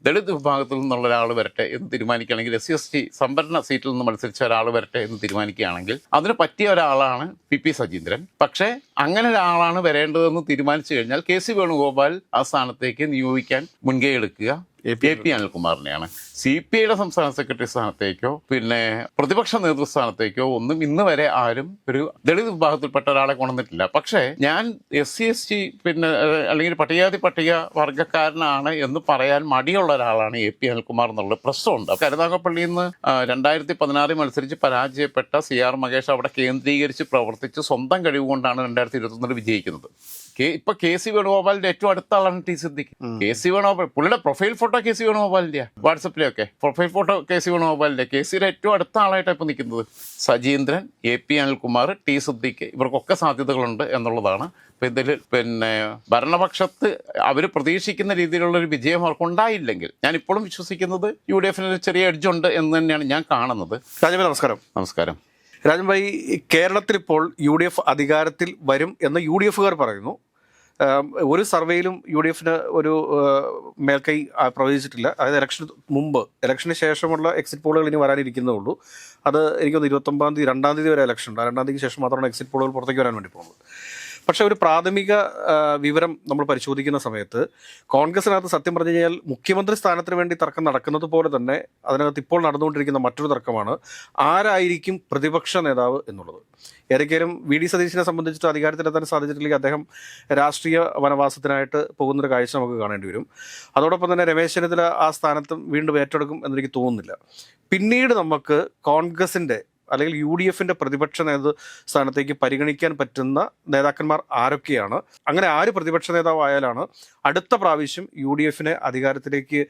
ദളിത് വിഭാഗത്തിൽ നിന്നുള്ള ഒരാൾ വരട്ടെ എന്ന് തീരുമാനിക്കുകയാണെങ്കിൽ, SC/ST സംവരണ സീറ്റിൽ നിന്ന് മത്സരിച്ച ഒരാൾ വരട്ടെ എന്ന് തീരുമാനിക്കുകയാണെങ്കിൽ അതിന് പറ്റിയ ഒരാളാണ് PP സജീന്ദ്രൻ. പക്ഷേ അങ്ങനെ ഒരാളാണ് വരേണ്ടതെന്ന് തീരുമാനിച്ചു കഴിഞ്ഞാൽ KC വേണുഗോപാൽ ആ സ്ഥാനത്തേക്ക് നിയോഗിക്കാൻ മുൻകൈ എടുക്കുക AP അനിൽകുമാറിനെയാണ്. CPIയുടെ സംസ്ഥാന സെക്രട്ടറി സ്ഥാനത്തേക്കോ പിന്നെ പ്രതിപക്ഷ നേതൃസ്ഥാനത്തേക്കോ ഒന്നും ഇന്ന് വരെ ആരും ഒരു ദളിത് വിഭാഗത്തിൽപ്പെട്ട ഒരാളെ കൊണ്ടുവന്നിട്ടില്ല. പക്ഷേ ഞാൻ SC/ST പിന്നെ അല്ലെങ്കിൽ പട്ടിക വർഗ്ഗക്കാരനാണ് എന്ന് പറയാൻ മടിയുള്ള ഒരാളാണ് AP അനിൽകുമാർ എന്നുള്ള പ്രശ്നമുണ്ട്. കരുനാഗപ്പള്ളിയിൽ നിന്ന് 2016 മത്സരിച്ച് പരാജയപ്പെട്ട CR മകേഷ് അവിടെ കേന്ദ്രീകരിച്ച് പ്രവർത്തിച്ച് സ്വന്തം കഴിവ് കൊണ്ടാണ് 2021 വിജയിക്കുന്നത്. ഇപ്പൊ KC വേണുഗോപാലിന്റെ ഏറ്റവും അടുത്ത ആളാണ് T സിദ്ദിഖ്. KC വേണുഗോപാൽ പുള്ളിയുടെ പ്രൊഫൈൽ ഫോട്ടോ KC വേണുഗോപാലിന്റെ വാട്സപ്പിലൊക്കെ പ്രൊഫൈൽ ഫോട്ടോ KC വേണുഗോപാലിന്റെ. KCയുടെ ഏറ്റവും അടുത്ത ആളായിട്ടാണ് ഇപ്പൊ നിൽക്കുന്നത്. സജീന്ദ്രൻ, AP അനിൽകുമാർ, T സിദ്ദിഖ് ഇവർക്കൊക്കെ സാധ്യതകളുണ്ട് എന്നുള്ളതാണ്. ഇപ്പം ഇതിൽ പിന്നെ ഭരണപക്ഷത്ത് അവർ പ്രതീക്ഷിക്കുന്ന രീതിയിലുള്ളൊരു വിജയം അവർക്കുണ്ടായില്ലെങ്കിൽ ഞാൻ ഇപ്പോഴും വിശ്വസിക്കുന്നത് UDF ചെറിയ എഡ്ജുണ്ട് എന്ന് തന്നെയാണ് ഞാൻ കാണുന്നത്. രാജൻ നമസ്കാരം. നമസ്കാരം. രാജൻ ഭായി, കേരളത്തിൽ ഇപ്പോൾ UDF അധികാരത്തിൽ വരും എന്ന് UDFകാർ പറയുന്നു. ഒരു സർവേയിലും UDF ഒരു മേൽക്കൈ പ്രവചിച്ചിട്ടില്ല. അതായത് ഇലക്ഷന് മുമ്പ്, ഇലക്ഷന് ശേഷമുള്ള എക്സിറ്റ് പോളുകൾ ഇനി വരാനിരിക്കുന്നേ ഉള്ളൂ. അത് എനിക്കൊന്ന് 29 തീയതി 2-ാം തീയതി വരെ ഇലക്ഷൻ ഉണ്ട്. 2-ാം തീയതിക്ക് ശേഷം മാത്രമാണ് എക്സിറ്റ് പോളുകൾ പുറത്തേക്ക് വരാൻ വേണ്ടി പോകുന്നത്. പക്ഷേ ഒരു പ്രാഥമിക വിവരം നമ്മൾ പരിശോധിക്കുന്ന സമയത്ത് കോൺഗ്രസിനകത്ത് സത്യം പറഞ്ഞു കഴിഞ്ഞാൽ മുഖ്യമന്ത്രി സ്ഥാനത്തിന് വേണ്ടി തർക്കം നടക്കുന്നത് പോലെ തന്നെ അതിനകത്ത് ഇപ്പോൾ നടന്നുകൊണ്ടിരിക്കുന്ന മറ്റൊരു തർക്കമാണ് ആരായിരിക്കും പ്രതിപക്ഷ നേതാവ് എന്നുള്ളത്. ഏതൊക്കെയാലും VD സതീശനെ സംബന്ധിച്ചിട്ട് അധികാരത്തിലെത്താൻ സാധിച്ചിട്ടില്ലെങ്കിൽ അദ്ദേഹം രാഷ്ട്രീയ വനവാസത്തിനായിട്ട് പോകുന്നൊരു കാഴ്ച നമുക്ക് കാണേണ്ടി വരും. അതോടൊപ്പം തന്നെ രമേശ് ചെന്നിത്തല ആ സ്ഥാനത്തും വീണ്ടും ഏറ്റെടുക്കും എന്നെനിക്ക് തോന്നുന്നില്ല. പിന്നീട് നമുക്ക് കോൺഗ്രസിൻ്റെ അല്ലെങ്കിൽ UDFന്റെ പ്രതിപക്ഷ സ്ഥാനത്തേക്ക് പരിഗണിക്കാൻ പറ്റുന്ന നേതാക്കന്മാർ ആരൊക്കെയാണ്? അങ്ങനെ ആര് പ്രതിപക്ഷ നേതാവായാലാണ് അടുത്ത പ്രാവശ്യം UDFനെ അധികാരത്തിലേക്ക്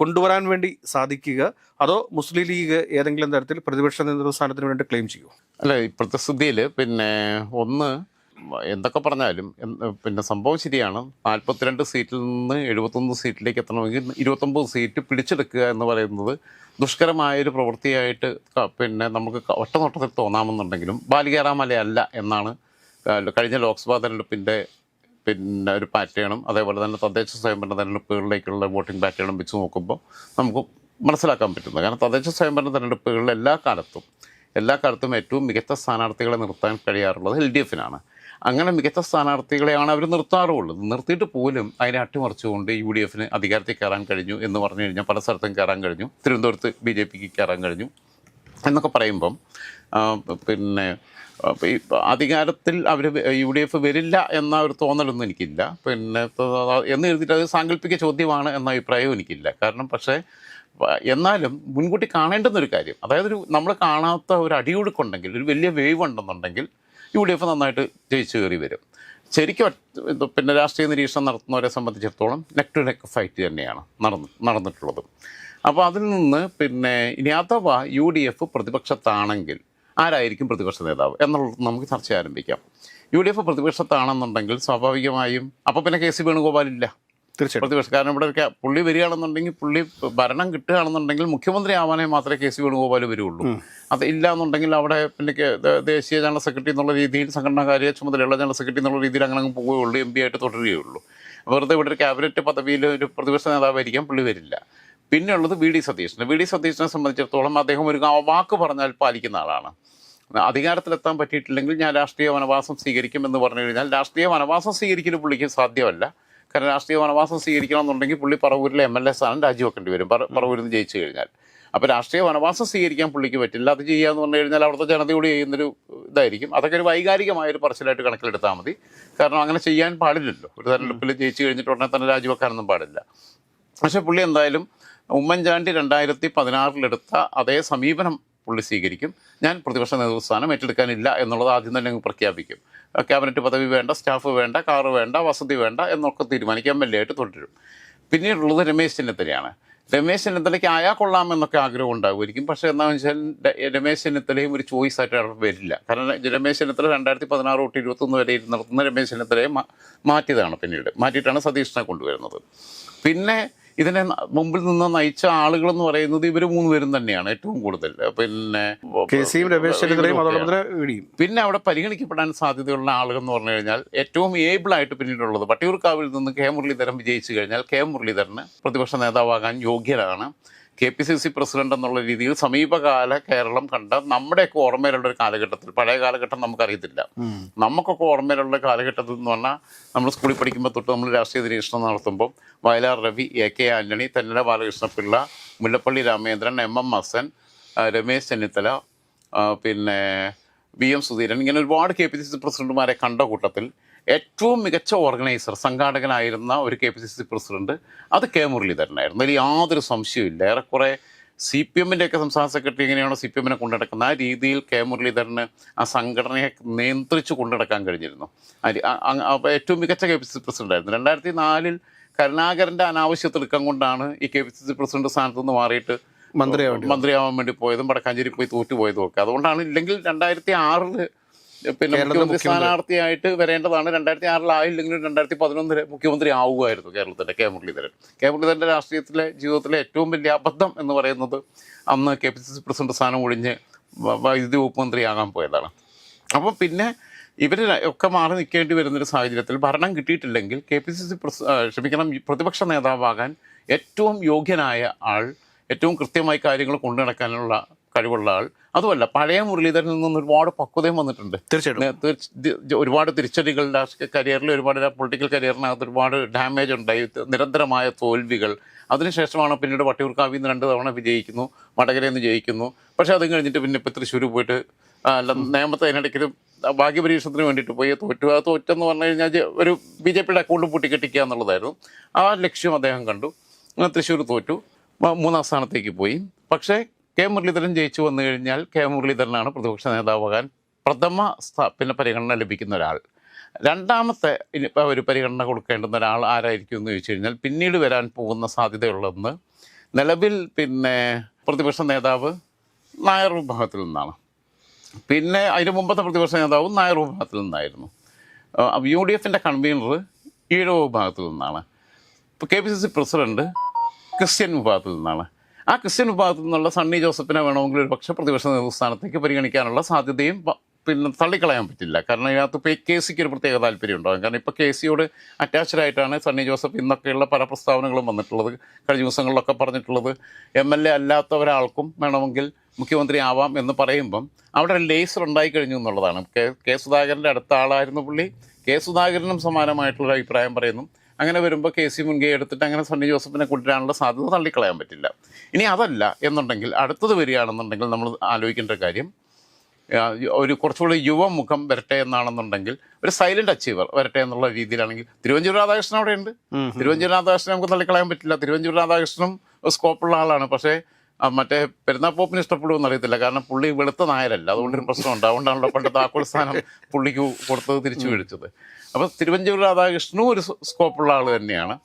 കൊണ്ടുവരാൻ വേണ്ടി സാധിക്കുക? അതോ മുസ്ലിം ലീഗ് ഏതെങ്കിലും തരത്തിൽ പ്രതിപക്ഷ നേതൃസ്ഥാനത്തിന് വേണ്ടി ക്ലെയിം ചെയ്യുമോ? അല്ല, ഇപ്പോഴത്തെ സ്ഥിതിയിൽ പിന്നെ ഒന്ന് എന്തൊക്കെ പറഞ്ഞാലും പിന്നെ സംഭവം ശരിയാണ്. 42 സീറ്റിൽ നിന്ന് 71 സീറ്റിലേക്ക് എത്തണമെങ്കിൽ 29 സീറ്റ് പിടിച്ചെടുക്കുക എന്ന് പറയുന്നത് ദുഷ്കരമായൊരു പ്രവൃത്തിയായിട്ട് പിന്നെ നമുക്ക് ഒറ്റനോട്ടത്തിൽ തോന്നാമെന്നുണ്ടെങ്കിലും ബാലികേറാമലയല്ല എന്നാണ് കഴിഞ്ഞ ലോക്സഭാ തെരഞ്ഞെടുപ്പിൻ്റെ പിന്നെ ഒരു പാറ്റേണും അതേപോലെ തന്നെ തദ്ദേശ സ്വയംഭരണ തെരഞ്ഞെടുപ്പുകളിലേക്കുള്ള വോട്ടിംഗ് പാറ്റേണും വെച്ച് നോക്കുമ്പോൾ നമുക്ക് മനസ്സിലാക്കാൻ പറ്റുന്നത്. കാരണം തദ്ദേശ സ്വയംഭരണ തെരഞ്ഞെടുപ്പുകളിൽ എല്ലാ കാലത്തും ഏറ്റവും മികച്ച സ്ഥാനാർത്ഥികളെ നിർത്താൻ കഴിയാറുള്ളത് LDFനാണ്. അങ്ങനെ മികച്ച സ്ഥാനാർത്ഥികളെയാണ് അവർ നിർത്താറുള്ളത്. നിർത്തിയിട്ട് പോലും അതിനെ അട്ടിമറിച്ചുകൊണ്ട് UDFന് അധികാരത്തിൽ കയറാൻ കഴിഞ്ഞു എന്ന് പറഞ്ഞു കഴിഞ്ഞാൽ പല സ്ഥലത്തും കയറാൻ കഴിഞ്ഞു. തിരുവനന്തപുരത്ത് BJPക്ക് കയറാൻ കഴിഞ്ഞു എന്നൊക്കെ പറയുമ്പം പിന്നെ അധികാരത്തിൽ അവർ UDF വരില്ല എന്ന ഒരു തോന്നലൊന്നും എനിക്കില്ല. പിന്നെ എന്ന് എഴുതിയിട്ട് അത് സാങ്കല്പിക ചോദ്യമാണ് എന്ന അഭിപ്രായവും എനിക്കില്ല. കാരണം പക്ഷേ എന്നാലും മുൻകൂട്ടി കാണേണ്ടുന്നൊരു കാര്യം, അതായത് നമ്മൾ കാണാത്ത ഒരു അടിയൊഴുക്കുണ്ടെങ്കിൽ, ഒരു വലിയ വേവ് ഉണ്ടെന്നുണ്ടെങ്കിൽ UDF നന്നായിട്ട് ജയിച്ചു കയറി വരും. ശരിക്കും പിന്നെ രാഷ്ട്രീയ നിരീക്ഷണം നടത്തുന്നവരെ സംബന്ധിച്ചിടത്തോളം നെക്ക് ടു നെക്ക് ഫൈറ്റ് തന്നെയാണ് നടന്നിട്ടുള്ളത്. അപ്പോൾ അതിൽ നിന്ന് പിന്നെ ഇനി അഥവാ UDF പ്രതിപക്ഷത്താണെങ്കിൽ ആരായിരിക്കും പ്രതിപക്ഷ നേതാവ് എന്നുള്ളത് നമുക്ക് ചർച്ച ആരംഭിക്കാം. UDF പ്രതിപക്ഷത്താണെന്നുണ്ടെങ്കിൽ സ്വാഭാവികമായും അപ്പോൾ പിന്നെ KC വേണുഗോപാലില്ല തീർച്ചയായും പ്രതിപക്ഷം. കാരണം ഇവിടെ പുള്ളി വരികയാണെന്നുണ്ടെങ്കിൽ, പുള്ളി ഭരണം കിട്ടുകയാണെന്നുണ്ടെങ്കിൽ മുഖ്യമന്ത്രി ആവാനേ മാത്രമേ KC വേണുഗോപാൽ വരുള്ളൂ. അത് ഇല്ല എന്നുണ്ടെങ്കിൽ അവിടെ പിന്നെ ദേശീയ ജനറൽ സെക്രട്ടറി എന്നുള്ള രീതിയിൽ, സംഘടനാകാര്യ ചുമതലയുള്ള ജനറൽ സെക്രട്ടറി എന്നുള്ള രീതിയിൽ അങ്ങനെ പോവുകയുള്ളൂ, MP ആയിട്ട് തുടരുകയുള്ളൂ. വെറുതെ ഇവിടെ ഒരു ക്യാബിനറ്റ് പദവിയിൽ ഒരു പ്രതിപക്ഷ നേതാവായിരിക്കാം, പുള്ളി വരില്ല. പിന്നെയുള്ളത് VD സതീശനെ സംബന്ധിച്ചിടത്തോളം അദ്ദേഹം ഒരു വാക്ക് പറഞ്ഞാൽ പാലിക്കുന്ന ആളാണ്. അധികാരത്തിലെത്താൻ പറ്റിയിട്ടില്ലെങ്കിൽ ഞാൻ രാഷ്ട്രീയ വനവാസം സ്വീകരിക്കും എന്ന് പറഞ്ഞു കഴിഞ്ഞാൽ രാഷ്ട്രീയ വനവാസം സ്വീകരിക്കൽ പുള്ളിക്ക് സാധ്യമല്ല. കാരണം രാഷ്ട്രീയ വനവാസം സ്വീകരിക്കണമെന്നുണ്ടെങ്കിൽ പുള്ളി പറവൂരിലെ MLA സ്ഥാനം രാജിവെക്കേണ്ടി വരും, പറവൂരിൽ നിന്ന് ജയിച്ചു കഴിഞ്ഞാൽ. അപ്പോൾ രാഷ്ട്രീയ വനവാസം സ്വീകരിക്കാൻ പുള്ളിക്ക് പറ്റില്ല. അത് ചെയ്യാന്ന് പറഞ്ഞു കഴിഞ്ഞാൽ അവിടുത്തെ ജനതയോട് ചെയ്യുന്നൊരു ഇതായിരിക്കും. അതൊക്കെ ഒരു വൈകാരികമായൊരു പറച്ചിലായിട്ട് കണക്കിലെടുത്താൽ മതി. കാരണം അങ്ങനെ ചെയ്യാൻ പാടില്ലല്ലോ. ഒരു തെരഞ്ഞെടുപ്പിൽ ജയിച്ചു കഴിഞ്ഞിട്ട് ഉടനെ തന്നെ രാജിവെക്കാനൊന്നും പാടില്ല. പക്ഷേ പുള്ളി എന്തായാലും ഉമ്മൻചാണ്ടി 2016 അതേ സമീപനം പുള്ളി സ്വീകരിക്കും. ഞാൻ പ്രതിപക്ഷ നേതൃസ്ഥാനം ഏറ്റെടുക്കാനില്ല എന്നുള്ളത് ആദ്യം തന്നെ അങ്ങ് പ്രഖ്യാപിക്കും. ക്യാബിനറ്റ് പദവി വേണ്ട, സ്റ്റാഫ് വേണ്ട, കാറ് വേണ്ട, വസതി വേണ്ട എന്നൊക്കെ തീരുമാനിക്കാൻ MLA ആയിട്ട് തുടരും. പിന്നീടുള്ളത് രമേശ് ചെന്നിത്തലയാണ്. രമേശ് ചെന്നിത്തലയ്ക്ക് ആയാൽ കൊള്ളാമെന്നൊക്കെ ആഗ്രഹം ഉണ്ടാകുമായിരിക്കും. പക്ഷേ എന്താണെന്ന് വെച്ചാൽ രമേശ് ചെന്നിത്തലയും ഒരു ചോയ്സ് ആയിട്ട് അവിടെ വരില്ല. കാരണം രമേശ് ചെന്നിത്തല 2016 തൊട്ട് 2021 വരെ നടത്തുന്ന രമേശ് ചെന്നിത്തലയെ മാറ്റിയതാണ്. മാറ്റിയിട്ടാണ് സതീഷിനെ കൊണ്ടുവരുന്നത്. പിന്നെ ഇതിനെ മുമ്പിൽ നിന്ന് നയിച്ച ആളുകളെന്ന് പറയുന്നത് ഇവർ മൂന്നുപേരും തന്നെയാണ് ഏറ്റവും കൂടുതൽ. പിന്നെ കെ.സിയും രമേശ് ചെന്നിത്തലയും അതോടൊപ്പം തന്നെ ഇടിയും. പിന്നെ അവിടെ പരിഗണിക്കപ്പെടാൻ സാധ്യതയുള്ള ആളുകൾ എന്ന് പറഞ്ഞു കഴിഞ്ഞാൽ ഏറ്റവും ഏബിളായിട്ട് പിന്നീടുള്ളത് വട്ടിയൂർക്കാവിൽ നിന്ന് കെ മുരളീധരൻ വിജയിച്ചു കഴിഞ്ഞാൽ കെ മുരളീധരന് പ്രതിപക്ഷ നേതാവാകാൻ യോഗ്യരാണ്. KPCC പ്രസിഡന്റ് എന്നുള്ള രീതിയിൽ സമീപകാല കേരളം കണ്ട നമ്മുടെയൊക്കെ ഓർമ്മയിലുള്ള ഒരു കാലഘട്ടത്തിൽ, പഴയ കാലഘട്ടം നമുക്കറിയത്തില്ല, നമുക്കൊക്കെ ഓർമ്മയിലുള്ള കാലഘട്ടത്തിൽ എന്ന് പറഞ്ഞാൽ നമ്മൾ സ്കൂളിൽ പഠിക്കുമ്പോൾ തൊട്ട് നമ്മൾ രാഷ്ട്രീയ നിരീക്ഷണം നടത്തുമ്പോൾ വയലാർ രവി, AK ആന്റണി, തെന്നല ബാലകൃഷ്ണപിള്ള, മുല്ലപ്പള്ളി രാമചന്ദ്രൻ, MM ഹസൻ, രമേശ് ചെന്നിത്തല, പിന്നെ VM സുധീരൻ, ഇങ്ങനെ ഒരുപാട് KPCC പ്രസിഡന്റുമാരെ കണ്ട കൂട്ടത്തിൽ ഏറ്റവും മികച്ച ഓർഗനൈസർ, സംഘാടകനായിരുന്ന ഒരു KPCC പ്രസിഡന്റ് അത് കെ മുരളീധരനായിരുന്നു. അതിൽ യാതൊരു സംശയമില്ല. ഏറെക്കുറെ CPM-ൻ്റെ സംസ്ഥാന സെക്രട്ടറി എങ്ങനെയാണോ CPM-നെ കൊണ്ടുനടക്കുന്നത് ആ രീതിയിൽ കെ മുരളീധരന് ആ സംഘടനയെ നിയന്ത്രിച്ച് കൊണ്ടുനടക്കാൻ കഴിഞ്ഞിരുന്നു. ഏറ്റവും മികച്ച KPCC പ്രസിഡന്റായിരുന്നു. 2004 കരുണാകരൻ്റെ അനാവശ്യ തിടുക്കം കൊണ്ടാണ് ഈ KPCC പ്രസിഡന്റ് സ്ഥാനത്ത് നിന്ന് മാറിയിട്ട് മന്ത്രിയാവാൻ വേണ്ടി പോയതും വടക്കാഞ്ചേരി പോയി തോറ്റുപോയതും ഒക്കെ. അതുകൊണ്ടാണ്. ഇല്ലെങ്കിൽ 2006 പിന്നെ മുഖ്യമന്ത്രി സ്ഥാനാർത്ഥിയായിട്ട് വരേണ്ടതാണ്. 2006 ആയില്ലെങ്കിൽ 2011 മുഖ്യമന്ത്രി ആവുമായിരുന്നു കേരളത്തിൻ്റെ കെ മുരളീധരൻ. കെ മുരളീധരൻ്റെ രാഷ്ട്രീയത്തിലെ ജീവിതത്തിലെ ഏറ്റവും വലിയ അബദ്ധം എന്ന് പറയുന്നത് അന്ന് KPCC പ്രസിഡന്റ് സ്ഥാനം ഒഴിഞ്ഞ് വൈദ്യുതി വകുപ്പ് മന്ത്രിയാകാൻ പോയതാണ്. അപ്പോൾ പിന്നെ ഇവർ ഒക്കെ മാറി നിൽക്കേണ്ടി വരുന്നൊരു സാഹചര്യത്തിൽ ഭരണം കിട്ടിയിട്ടില്ലെങ്കിൽ പ്രതിപക്ഷ നേതാവാകാൻ ഏറ്റവും യോഗ്യനായ ആൾ, ഏറ്റവും കൃത്യമായി കാര്യങ്ങൾ കൊണ്ടു നടക്കാനുള്ള കഴിവുള്ള ആൾ, അതുമല്ല പഴയ മുരളീധരനിൽ നിന്ന് ഒരുപാട് പക്വതയും വന്നിട്ടുണ്ട്. തീർച്ചയായിട്ടും ഒരുപാട് തിരിച്ചടികൾ രാഷ്ട്രീയ കരിയറിൽ, ഒരുപാട് പൊളിറ്റിക്കൽ കരിയറിനകത്ത് ഒരുപാട് ഡാമേജ് ഉണ്ടായി, നിരന്തരമായ തോൽവികൾ. അതിനുശേഷമാണ് പിന്നീട് വട്ടിയൂർക്കാവിൽ നിന്ന് 2 തവണ വിജയിക്കുന്നു, വടകരയിൽ നിന്ന് ജയിക്കുന്നു. പക്ഷേ അതും കഴിഞ്ഞിട്ട് പിന്നെ ഇപ്പോൾ തൃശ്ശൂർ പോയിട്ട് നേമത്തെ അതിനിടയ്ക്ക് ഭാഗ്യപരീക്ഷണത്തിന് വേണ്ടിയിട്ട് പോയി തോറ്റെന്ന് പറഞ്ഞു കഴിഞ്ഞാൽ ഒരു BJP-യുടെ അക്കൗണ്ട് പൂട്ടിക്കെട്ടിക്കുക എന്നുള്ളതായിരുന്നു ആ ലക്ഷ്യം. അദ്ദേഹം കണ്ടു, തൃശ്ശൂർ തോറ്റു, 3ാം സ്ഥാനത്തേക്ക് പോയി. പക്ഷേ കെ മുരളീധരൻ ജയിച്ചു വന്നു കഴിഞ്ഞാൽ കെ മുരളീധരനാണ് പ്രതിപക്ഷ നേതാവാകാൻ പിന്നെ പരിഗണന ലഭിക്കുന്ന ഒരാൾ. രണ്ടാമത്തെ ഒരു പരിഗണന കൊടുക്കേണ്ടുന്ന ഒരാൾ ആരായിരിക്കും എന്ന് ചോദിച്ചു കഴിഞ്ഞാൽ പിന്നീട് വരാൻ പോകുന്ന സാധ്യതയുള്ളതെന്ന് നിലവിൽ പിന്നെ പ്രതിപക്ഷ നേതാവ് നായർ വിഭാഗത്തിൽ നിന്നാണ്. പിന്നെ അതിന് മുമ്പത്തെ പ്രതിപക്ഷ നേതാവും നായർ വിഭാഗത്തിൽ നിന്നായിരുന്നു. UDF-ൻ്റെ കൺവീനർ ഈഴവ വിഭാഗത്തിൽ നിന്നാണ്. ഇപ്പോൾ KPCC പ്രസിഡന്റ് ക്രിസ്ത്യൻ വിഭാഗത്തിൽ നിന്നാണ്. ആ ക്രിസ്ത്യൻ വിഭാഗത്തിൽ നിന്നുള്ള സണ്ണി ജോസഫിനെ വേണമെങ്കിൽ ഒരു പക്ഷേ പ്രതിപക്ഷ നേതൃസ്ഥാനത്തേക്ക് പരിഗണിക്കാനുള്ള സാധ്യതയും പിന്നെ തള്ളിക്കളയാൻ പറ്റില്ല. കാരണം ഇതിനകത്ത് ഇപ്പോൾ KC-ക്ക് ഒരു പ്രത്യേക താല്പര്യം ഉണ്ടാകും. കാരണം ഇപ്പോൾ KC-യോട് അറ്റാച്ച്ഡ് ആയിട്ടാണ് സണ്ണി ജോസഫ് ഇന്നൊക്കെയുള്ള പല പ്രസ്താവനകളും വന്നിട്ടുള്ളത്. കഴിഞ്ഞ ദിവസങ്ങളിലൊക്കെ പറഞ്ഞിട്ടുള്ളത് MLA അല്ലാത്ത ഒരാൾക്കും വേണമെങ്കിൽ മുഖ്യമന്ത്രി ആവാം എന്ന് പറയുമ്പം അവിടെ ഒരു ലേസർ ഉണ്ടായിക്കഴിഞ്ഞു എന്നുള്ളതാണ്. കെ സുധാകരൻ്റെ അടുത്ത ആളായിരുന്നു പുള്ളി. കെ സുധാകരനും സമാനമായിട്ടുള്ളൊരു അഭിപ്രായം പറയുന്നു. അങ്ങനെ വരുമ്പോൾ KC മുൻകൈ എടുത്തിട്ട് അങ്ങനെ സണ്ണി ജോസഫിനെ കൊണ്ടുവരാനുള്ള സാധ്യത തള്ളിക്കളയാൻ പറ്റില്ല. ഇനി അതല്ല എന്നുണ്ടെങ്കിൽ അടുത്തത് വരികയാണെന്നുണ്ടെങ്കിൽ നമ്മൾ ആലോചിക്കേണ്ട കാര്യം ഒരു കുറച്ചുകൂടി യുവമുഖം വരട്ടെ എന്നാണെന്നുണ്ടെങ്കിൽ ഒരു സൈലന്റ് അച്ചീവർ വരട്ടെ എന്നുള്ള രീതിയിലാണെങ്കിൽ തിരുവഞ്ചൂർ രാധാകൃഷ്ണൻ അവിടെയുണ്ട്. തിരുവഞ്ചൂർ രാധാകൃഷ്ണനെ നമുക്ക് തള്ളിക്കളയാൻ പറ്റില്ല. തിരുവഞ്ചൂർ രാധാകൃഷ്ണനും സ്കോപ്പുള്ള ആളാണ്. പക്ഷേ മറ്റേ പെരുന്നാപ്പോപ്പിന് ഇഷ്ടപ്പെടുമെന്ന് അറിയത്തില്ല. കാരണം പുള്ളി വെളുത്ത നായരല്ല, അതുകൊണ്ടൊരു പ്രശ്നമുണ്ട്. അതുകൊണ്ടാണല്ലോ പണ്ട് താക്കോൽ സ്ഥാനം പുള്ളിക്ക് കൊടുത്തത് തിരിച്ചു മേടിച്ചത്. അപ്പോൾ തിരുവഞ്ചൂർ രാധാകൃഷ്ണനും ഒരു സ്കോപ്പുള്ള ആൾ തന്നെയാണ്.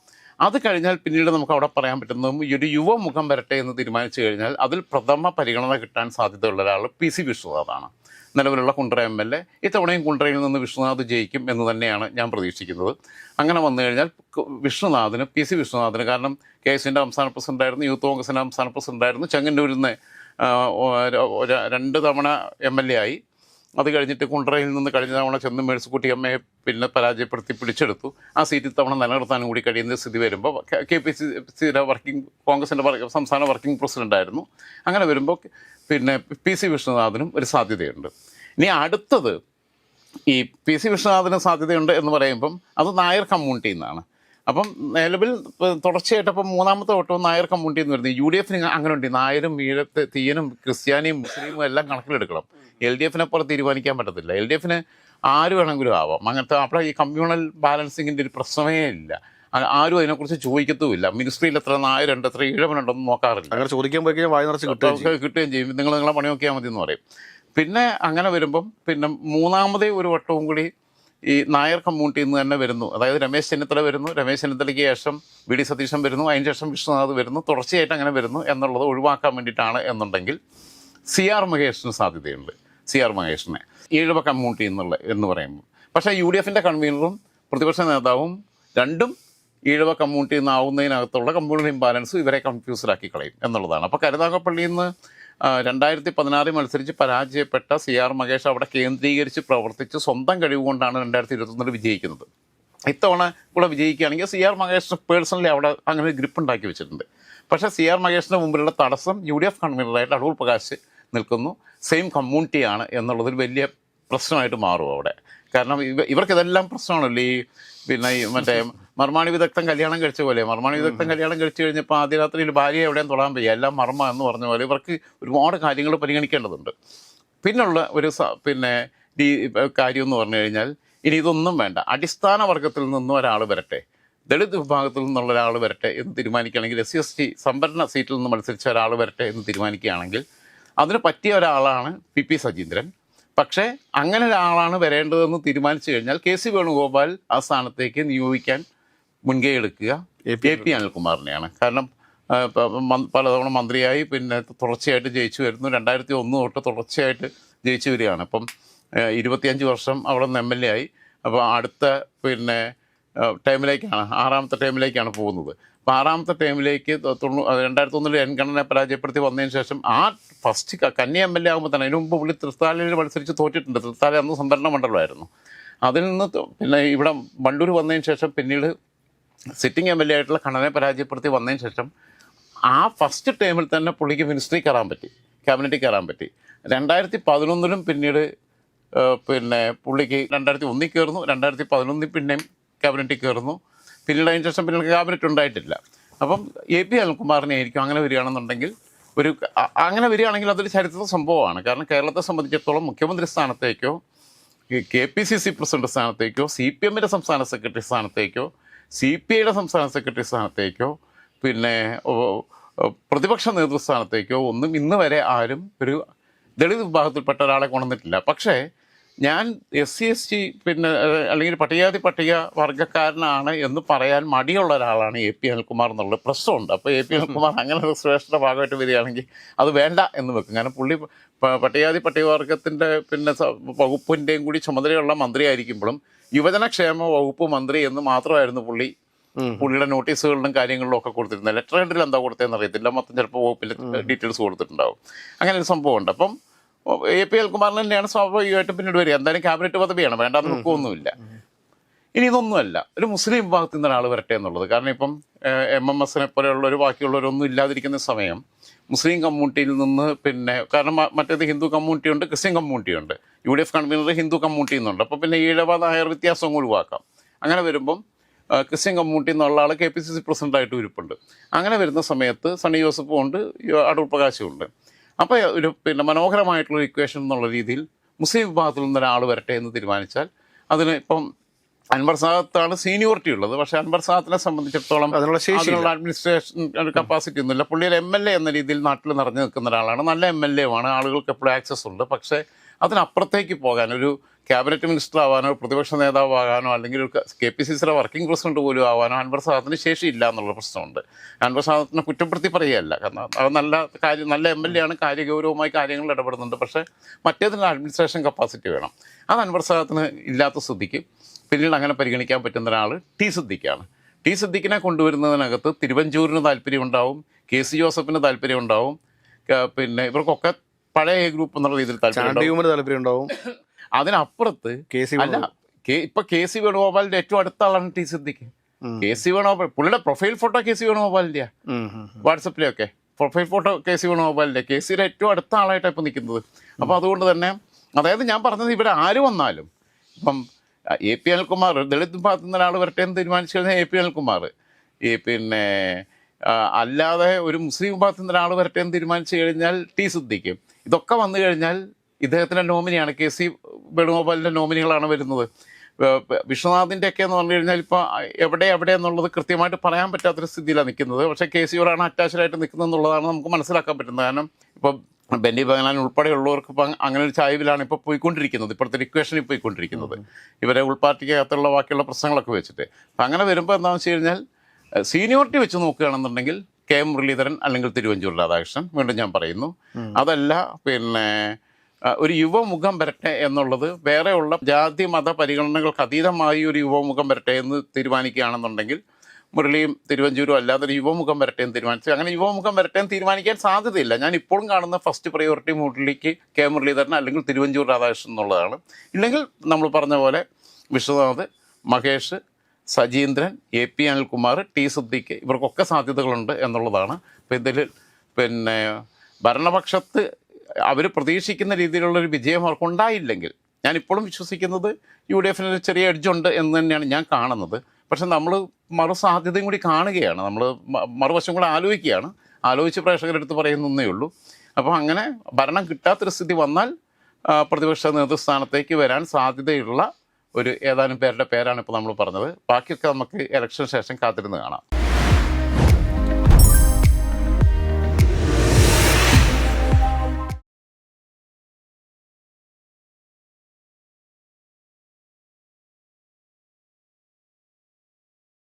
അത് കഴിഞ്ഞാൽ പിന്നീട് നമുക്ക് അവിടെ പറയാൻ പറ്റുന്നതും ഈ ഒരു യുവമുഖം വരട്ടെ എന്ന് തീരുമാനിച്ചു കഴിഞ്ഞാൽ അതിൽ പ്രഥമ പരിഗണന കിട്ടാൻ സാധ്യതയുള്ള ഒരാൾ PC വിശ്വനാഥാണ്. നിലവിലുള്ള കുണ്ട്ര MLA. ഇത്തവണയും കുണ്ട്രയിൽ നിന്ന് വിശ്വനാഥ് ജയിക്കും എന്ന് തന്നെയാണ് ഞാൻ പ്രതീക്ഷിക്കുന്നത്. അങ്ങനെ വന്നു കഴിഞ്ഞാൽ PC വിശ്വനാഥിന് കാരണം KS-ൻ്റെ സംസ്ഥാന പ്രസിഡന്റായിരുന്നു, യൂത്ത് കോൺഗ്രസിൻ്റെ സംസ്ഥാന പ്രസിഡന്റായിരുന്നു, ചെങ്ങന്നൂരിൽ നിന്ന് 2 തവണ MLA ആയി. അത് കഴിഞ്ഞിട്ട് കുണ്ട്രയിൽ നിന്ന് കഴിഞ്ഞ തവണ ചെന്ന് മേഴ്സിക്കുട്ടി അമ്മയെ പിന്നെ പരാജയപ്പെടുത്തി പിടിച്ചെടുത്തു. ആ സീറ്റ് തവണ നിലനിർത്താനും കൂടി കഴിയുന്ന സ്ഥിതി വരുമ്പോൾ KPCC-യുടെ കോൺഗ്രസിൻ്റെ സംസ്ഥാന വർക്കിംഗ് പ്രസിഡൻ്റായിരുന്നു. അങ്ങനെ വരുമ്പോൾ പിന്നെ PC വിശ്വനാഥിനും ഒരു സാധ്യതയുണ്ട്. ഇനി അടുത്തത് ഈ PC വിശ്വനാഥിന് സാധ്യതയുണ്ട് എന്ന് പറയുമ്പം അത് നായർ കമ്മ്യൂണിറ്റിയിൽ നിന്നാണ്. അപ്പം നിലവിൽ തുടർച്ചയായിട്ട് അപ്പം 3ാമത്തെ വട്ടവും നായർ കമ്മ്യൂണിറ്റിയിൽ നിന്ന് വരുന്നത്. UDF-ന് അങ്ങനെ ഉണ്ട്. നായരും തീയനും ക്രിസ്ത്യാനിയും മുസ്ലിമും എല്ലാം കണക്കിലെടുക്കണം. LDF-നെ പോലെ തീരുമാനിക്കാൻ പറ്റത്തില്ല. LDF-ന് ആര് വേണമെങ്കിലും ആവാം. അങ്ങനത്തെ അവിടെ ഈ കമ്മ്യൂണൽ ബാലൻസിങ്ങിൻ്റെ ഒരു പ്രശ്നമേ ഇല്ല. ആരും അതിനെക്കുറിച്ച് ചോദിക്കത്തുമില്ല. മിനിസ്ട്രിയിൽ എത്ര നായരുണ്ട്, എത്ര ഈഴവനുണ്ടെന്ന് നോക്കാറില്ല. അങ്ങനെ ചോദിക്കാൻ പോയി വായ നിറച്ച് കിട്ടുകയും ചെയ്യും. നിങ്ങളെ പണി നോക്കിയാൽ മതി എന്ന് പറയും. പിന്നെ അങ്ങനെ വരുമ്പം പിന്നെ 3ാമതേ ഒരു വട്ടവും കൂടി ഈ നായർ കമ്മ്യൂണിറ്റിയിൽ നിന്ന് തന്നെ വരുന്നു. അതായത് രമേശ് ചെന്നിത്തല വരുന്നു, രമേശ് ചെന്നിത്തലയ്ക്ക് ശേഷം VD സതീശൻ വരുന്നു, അതിന് ശേഷം വിശ്വനാഥ് വരുന്നു, തുടർച്ചയായിട്ട് അങ്ങനെ വരുന്നു എന്നുള്ളത് ഒഴിവാക്കാൻ വേണ്ടിയിട്ടാണ് എന്നുണ്ടെങ്കിൽ CR മഹേഷിന് സാധ്യതയുണ്ട്. CR മഹേഷിനെ ഈഴവ കമ്മ്യൂണിറ്റി എന്ന് പറയുമ്പോൾ. പക്ഷേ UDF-ൻ്റെ കൺവീനറും പ്രതിപക്ഷ നേതാവും രണ്ടും ഈഴവ കമ്മ്യൂണിറ്റിയിൽ നിന്നാവുന്നതിനകത്തുള്ള കമ്മ്യൂണൽ ഇംബാലൻസ് ഇവരെ കൺഫ്യൂസ്ഡാക്കി കളയും എന്നുള്ളതാണ്. അപ്പോൾ കരുനാഗപ്പള്ളിയിൽ നിന്ന് 2016 മത്സരിച്ച് പരാജയപ്പെട്ട CR മഹേഷ് അവിടെ കേന്ദ്രീകരിച്ച് പ്രവർത്തിച്ച് സ്വന്തം കഴിവ് കൊണ്ടാണ് 2021 വിജയിക്കുന്നത്. ഇത്തവണ കൂടെ വിജയിക്കുകയാണെങ്കിൽ CR മഹേഷ് പേഴ്സണലി അവിടെ അങ്ങനെ ഒരു ഗ്രിപ്പ് ഉണ്ടാക്കി വെച്ചിട്ടുണ്ട്. പക്ഷേ CR മഹേഷിൻ്റെ മുമ്പിലുള്ള തടസ്സം UDF കൺവീനറായിട്ട് അടൂർ പ്രകാശ് നിൽക്കുന്നു. സെയിം കമ്മ്യൂണിറ്റിയാണ് എന്നുള്ളതൊരു വലിയ പ്രശ്നമായിട്ട് മാറും അവിടെ. കാരണം ഇവർക്കിതെല്ലാം പ്രശ്നമാണല്ലോ. ഈ മറ്റേ മർമാണി വിദഗ്ധം കല്യാണം കഴിച്ച പോലെ, മർമാണി വിദഗ്ധം കല്യാണം കഴിച്ചു കഴിഞ്ഞപ്പോൾ ആദ്യ രാത്രിയിൽ ഭാര്യയെ എവിടെയും തൊടാൻ വയ്യ, എല്ലാം മർമ്മ എന്ന് പറഞ്ഞ പോലെ ഇവർക്ക് ഒരുപാട് കാര്യങ്ങൾ പരിഗണിക്കേണ്ടതുണ്ട്. പിന്നുള്ള ഒരു കാര്യം എന്ന് പറഞ്ഞു കഴിഞ്ഞാൽ ഇനി ഇതൊന്നും വേണ്ട, അടിസ്ഥാന വർഗത്തിൽ നിന്നും ഒരാൾ വരട്ടെ, ദളിത് വിഭാഗത്തിൽ നിന്നുള്ള ഒരാൾ വരട്ടെ എന്ന് തീരുമാനിക്കുകയാണെങ്കിൽ, SC/ST സംവരണ സീറ്റിൽ നിന്ന് മത്സരിച്ച ഒരാൾ വരട്ടെ എന്ന് തീരുമാനിക്കുകയാണെങ്കിൽ അതിന് പറ്റിയ ഒരാളാണ് PP സജീന്ദ്രൻ. പക്ഷേ അങ്ങനെ ഒരാളാണ് വരേണ്ടതെന്ന് തീരുമാനിച്ചു കഴിഞ്ഞാൽ KC വേണുഗോപാൽ ആ സ്ഥാനത്തേക്ക് നിയോഗിക്കാൻ മുൻകൈ എടുക്കുക AP അനിൽകുമാറിനെയാണ്. കാരണം പലതവണ മന്ത്രിയായി, പിന്നെ തുടർച്ചയായിട്ട് ജയിച്ചു വരുന്നു. 2001 തൊട്ട് തുടർച്ചയായിട്ട് ജയിച്ചു വരികയാണ്. അപ്പം 25 വർഷം അവിടെ നിന്ന് MLA ആയി. അപ്പോൾ അടുത്ത ടൈമിലേക്കാണ്, 6ാമത്തെ ടൈമിലേക്കാണ് പോകുന്നത്. അപ്പോൾ 6ാമത്തെ ടൈമിലേക്ക് 2001 എൻഗണനെ പരാജയപ്പെടുത്തി വന്നതിന് ശേഷം ആ ഫസ്റ്റ് കന്നി MLA ആകുമ്പോൾ തന്നെ, അതിന് മുമ്പ് പുള്ളി തൃത്താലയിൽ മത്സരിച്ച് തോറ്റിട്ടുണ്ട്. തൃത്താല അന്ന് സംവരണ മണ്ഡലമായിരുന്നു. അതിൽ നിന്ന് ഇവിടെ വണ്ടൂർ വന്നതിന് ശേഷം പിന്നീട് സിറ്റിംഗ് MLA ആയിട്ടുള്ള കണ്ണനെ പരാജയപ്പെടുത്തി വന്നതിന് ശേഷം ആ ഫസ്റ്റ് ടൈമിൽ തന്നെ പുള്ളിക്ക് മിനിസ്ട്രി കയറാൻ പറ്റി, ക്യാബിനറ്റിൽ കയറാൻ പറ്റി. 2011 പിന്നീട് പുള്ളിക്ക് 2001 കയറുന്നു, 2011 പിന്നെയും ക്യാബിനറ്റിൽ കയറുന്നു. പിന്നീട് അതിന് ശേഷം പിന്നെ ക്യാബിനറ്റ് ഉണ്ടായിട്ടില്ല. അപ്പം AP അനിൽകുമാറിനെ ആയിരിക്കും അങ്ങനെ വരികയാണെന്നുണ്ടെങ്കിൽ അങ്ങനെ വരികയാണെങ്കിൽ അതൊരു ചരിത്ര സംഭവമാണ്. കാരണം കേരളത്തെ സംബന്ധിച്ചിടത്തോളം മുഖ്യമന്ത്രി സ്ഥാനത്തേക്കോ KPCC പ്രസിഡന്റ് സ്ഥാനത്തേക്കോ CPM-ൻ്റെ സംസ്ഥാന സെക്രട്ടറി സ്ഥാനത്തേക്കോ CPI-യുടെ സംസ്ഥാന സെക്രട്ടറി സ്ഥാനത്തേക്കോ പ്രതിപക്ഷ നേതൃസ്ഥാനത്തേക്കോ ഒന്നും ഇന്ന് വരെ ആരും ഒരു ദളിത് വിഭാഗത്തിൽപ്പെട്ട ഒരാളെ കൊണ്ടുവന്നിട്ടില്ല. പക്ഷേ ഞാൻ SC/ST അല്ലെങ്കിൽ പട്ടിക വർഗ്ഗക്കാരനാണ് എന്ന് പറയാൻ മടിയുള്ള ഒരാളാണ് AP അനിൽകുമാർ എന്നുള്ള പ്രശ്നമുണ്ട്. അപ്പോൾ AP അനിൽകുമാർ അങ്ങനെ റിസർവേഷൻ്റെ ഭാഗമായിട്ട് വരികയാണെങ്കിൽ അത് വേണ്ട എന്ന് വെക്കും. കാരണം പുള്ളി പട്ടികവർഗത്തിൻ്റെ വകുപ്പിൻ്റെയും കൂടി ചുമതലയുള്ള മന്ത്രിയായിരിക്കുമ്പോഴും യുവജനക്ഷേമ വകുപ്പ് മന്ത്രി എന്ന് മാത്രമായിരുന്നു പുള്ളിയുടെ നോട്ടീസുകളിലും കാര്യങ്ങളിലും ഒക്കെ കൊടുത്തിരുന്നത്. ലെറ്റർ ഹെഡിൽ എന്താ കൊടുത്തതെന്ന് അറിയത്തില്ല, മൊത്തം ചിലപ്പോൾ വകുപ്പിൽ ഡീറ്റെയിൽസ് കൊടുത്തിട്ടുണ്ടാവും. അങ്ങനെ ഒരു സംഭവമുണ്ട്. അപ്പം AP അനിൽകുമാറിന് തന്നെയാണ് സ്വാഭാവികമായിട്ടും പിന്നീട് വരിക. എന്തായാലും ക്യാബിനറ്റ് പദവിയാണ്, വേണ്ടാന്ന് വെക്കുകയൊന്നുമില്ല. ഇനി ഇതൊന്നുമല്ല, ഒരു മുസ്ലിം വിഭാഗത്തിൽ നിന്ന് ഒരാൾ വരട്ടെ എന്നുള്ളത്. കാരണം ഇപ്പം MMS-നെ പോലെയുള്ളവർ ബാക്കിയുള്ളവരൊന്നും ഇല്ലാതിരിക്കുന്ന സമയം മുസ്ലിം കമ്മ്യൂണിറ്റിയിൽ നിന്ന് കാരണം മറ്റേത് ഹിന്ദു കമ്മ്യൂണിറ്റി ഉണ്ട്, ക്രിസ്ത്യൻ കമ്മ്യൂണിറ്റി ഉണ്ട്. UDF കൺവീനർ ഹിന്ദു കമ്മ്യൂണിറ്റിയിൽ നിന്നുണ്ട്. അപ്പോൾ പിന്നെ ഈഴവ നായർ വ്യത്യാസം ഒഴിവാക്കാം. അങ്ങനെ വരുമ്പം ക്രിസ്ത്യൻ കമ്മ്യൂണിറ്റിയിൽ നിന്നുള്ള ആൾ KPCC പ്രസിഡൻ്റായിട്ട് ഇരിപ്പുണ്ട്. അങ്ങനെ വരുന്ന സമയത്ത് സണ്ണി ജോസഫും ഉണ്ട്, അടൂർ പ്രകാശും ഉണ്ട്. അപ്പോൾ ഒരു മനോഹരമായിട്ടുള്ള ഇക്വേഷൻ എന്നുള്ള രീതിയിൽ മുസ്ലിം വിഭാഗത്തിൽ നിന്ന് ഒരാൾ വരട്ടെ എന്ന് തീരുമാനിച്ചാൽ അതിന് ഇപ്പം അൻവർ സാദത്താണ് സീനിയോറിറ്റി ഉള്ളത്. പക്ഷേ അൻവർ സാദത്തിനെ സംബന്ധിച്ചിടത്തോളം അതിനുള്ള അഡ്മിനിസ്ട്രേഷൻ കപ്പാസിറ്റി ഒന്നുമില്ല. പുള്ളിയിൽ MLA എന്ന രീതിയിൽ നാട്ടിൽ നിറഞ്ഞു നിൽക്കുന്ന ഒരാളാണ്, നല്ല MLA-മാണ്, ആളുകൾക്ക് എപ്പോഴും ആക്സസ് ഉണ്ട്. പക്ഷേ അതിനപ്പുറത്തേക്ക് പോകാൻ, ഒരു ക്യാബിനറ്റ് മിനിസ്റ്റർ ആവാനോ പ്രതിപക്ഷ നേതാവാകാനോ അല്ലെങ്കിൽ ഒരു KPCC-യുടെ വർക്കിംഗ് പ്രസിഡന്റ് പോലും ആവാനോ അൻവർ സാദത്തിന് ശേഷിയില്ല എന്നുള്ള പ്രശ്നമുണ്ട്. അൻവർ സാദത്തിനെ കുറ്റപ്പെടുത്തി പറയുകയല്ല, കാരണം അത് നല്ല MLA ആണ്, കാര്യഗൗരവമായി കാര്യങ്ങളിൽ ഇടപെടുന്നുണ്ട്. പക്ഷേ മറ്റേതിനുള്ള അഡ്മിനിസ്ട്രേഷൻ കപ്പാസിറ്റി വേണം. അത് അൻവർ സാദത്തിന് ഇല്ലാത്ത സ്ഥിതിക്ക് പിന്നീട് അങ്ങനെ പരിഗണിക്കാൻ പറ്റുന്ന ഒരാൾ T സിദ്ദിഖാണ്. T സിദ്ദിഖിനെ കൊണ്ടുവരുന്നതിനകത്ത് തിരുവഞ്ചൂരിന് താല്പര്യമുണ്ടാവും, KC ജോസഫിന് താല്പര്യമുണ്ടാവും, ഇവർക്കൊക്കെ പഴയ ഗ്രൂപ്പ് എന്നുള്ള രീതിയിൽ താല്പര്യമുണ്ടാവും. അതിനപ്പുറത്ത് ഇപ്പൊ KC വേണുഗോപാലിന്റെ ഏറ്റവും അടുത്ത ആളാണ് T സിദ്ദിഖ്. KC വേണുഗോപാൽ പുള്ളിയുടെ പ്രൊഫൈൽ ഫോട്ടോ KC വേണുഗോപാലിന്റെ വാട്സപ്പിലൊക്കെ പ്രൊഫൈൽ ഫോട്ടോ KC വേണുഗോപാലിന്റെ, KC-യുടെ ഏറ്റവും അടുത്ത ആളായിട്ടാണ് ഇപ്പൊ നിൽക്കുന്നത്. അപ്പൊ അതുകൊണ്ട് തന്നെ, അതായത് ഞാൻ പറഞ്ഞത്, ഇവിടെ ആര് വന്നാലും ഇപ്പം AP അനിൽകുമാർ ദളിത് വിഭാഗത്തിൽ നിന്ന് ഒരാൾ വരട്ടെ എന്ന് തീരുമാനിച്ചു കഴിഞ്ഞാൽ AP അനിൽകുമാർ, അല്ലാതെ ഒരു മുസ്ലിം വിഭാഗത്തിൽ നിന്ന് ഒരാൾ വരട്ടെ എന്ന് തീരുമാനിച്ചു കഴിഞ്ഞാൽ T സിദ്ദിഖ്. ഇതൊക്കെ വന്നു കഴിഞ്ഞാൽ ഇദ്ദേഹത്തിൻ്റെ നോമിനിയാണ്, KC വേണുഗോപാലിൻ്റെ നോമിനികളാണ് വരുന്നത്. വിശ്വനാഥിൻ്റെ ഒക്കെ എന്ന് പറഞ്ഞു കഴിഞ്ഞാൽ ഇപ്പോൾ എവിടെ എന്നുള്ളത് കൃത്യമായിട്ട് പറയാൻ പറ്റാത്തൊരു സ്ഥിതിയിലാണ് നിൽക്കുന്നത്. പക്ഷേ KC-യോടാണ് അറ്റാച്ച്ഡായിട്ട് നിൽക്കുന്നത് എന്നുള്ളതാണ് നമുക്ക് മനസ്സിലാക്കാൻ പറ്റുന്നത്. കാരണം ഇപ്പോൾ ബെന്നി ബഹനാൻ ഉൾപ്പെടെയുള്ളവർക്ക് ഇപ്പം അങ്ങനെ ഒരു ചായ്വിലാണ് ഇപ്പോൾ പോയിക്കൊണ്ടിരിക്കുന്നത്, ഇപ്പോഴത്തെ ഇക്വേഷനിൽ പോയിക്കൊണ്ടിരിക്കുന്നത്, ഇവരെ ഉൾപ്പാർട്ടിക്കകത്തുള്ള ബാക്കിയുള്ള പ്രശ്നങ്ങളൊക്കെ വെച്ചിട്ട്. അപ്പം അങ്ങനെ വരുമ്പോൾ എന്താണെന്ന് വെച്ച് കഴിഞ്ഞാൽ സീനിയോറിറ്റി വെച്ച് നോക്കുകയാണെന്നുണ്ടെങ്കിൽ KM മുരളീധരൻ അല്ലെങ്കിൽ തിരുവഞ്ചൂർ രാധാകൃഷ്ണൻ, വീണ്ടും ഞാൻ പറയുന്നു. അതല്ല ഒരു യുവമുഖം വരട്ടെ എന്നുള്ളത്, വേറെയുള്ള ജാതി മത പരിഗണനകൾക്ക് അതീതമായി ഒരു യുവമുഖം വരട്ടെ എന്ന് തീരുമാനിക്കുകയാണെന്നുണ്ടെങ്കിൽ മുരളിയും തിരുവഞ്ചൂരും അല്ലാതെ ഒരു യുവമുഖം വരട്ടെയും തീരുമാനിച്ചു. അങ്ങനെ യുവമുഖം വരട്ടെയും തീരുമാനിക്കാൻ സാധ്യതയില്ല. ഞാൻ ഇപ്പോഴും കാണുന്ന ഫസ്റ്റ് പ്രയോറിറ്റി മുരളിക്ക് കെ മുരളീധരൻ അല്ലെങ്കിൽ തിരുവഞ്ചൂർ രാധാകൃഷ്ണൻ എന്നുള്ളതാണ്. ഇല്ലെങ്കിൽ നമ്മൾ പറഞ്ഞ പോലെ വിശ്വനാഥ്, മഹേഷ്, സജീന്ദ്രൻ, AP അനിൽകുമാർ, ടി സിദ്ദിഖ് ഇവർക്കൊക്കെ സാധ്യതകളുണ്ട് എന്നുള്ളതാണ്. അപ്പോൾ ഇതിൽ പിന്നെ ഭരണപക്ഷത്ത് അവർ പ്രതീക്ഷിക്കുന്ന രീതിയിലുള്ളൊരു വിജയം അവർക്കുണ്ടായില്ലെങ്കിൽ ഞാനിപ്പോഴും വിശ്വസിക്കുന്നത് UDF ഒരു ചെറിയ എഡ്ജുണ്ട് എന്ന് തന്നെയാണ് ഞാൻ കാണുന്നത്. പക്ഷെ നമ്മൾ മറുസാധ്യതയും കൂടി കാണുകയാണ്, നമ്മൾ മറുവശം കൂടെ ആലോചിച്ച് പ്രേക്ഷകരെടുത്ത് പറയുന്നേ ഉള്ളൂ. അപ്പോൾ അങ്ങനെ ഭരണം കിട്ടാത്തൊരു സ്ഥിതി വന്നാൽ പ്രതിപക്ഷ നേതൃസ്ഥാനത്തേക്ക് വരാൻ സാധ്യതയുള്ള ഒരു ഏതാനും പേരുടെ പേരാണ് ഇപ്പോൾ നമ്മൾ പറഞ്ഞത്. ബാക്കിയൊക്കെ നമുക്ക് ഇലക്ഷന് ശേഷം കാത്തിരുന്ന് കാണാം.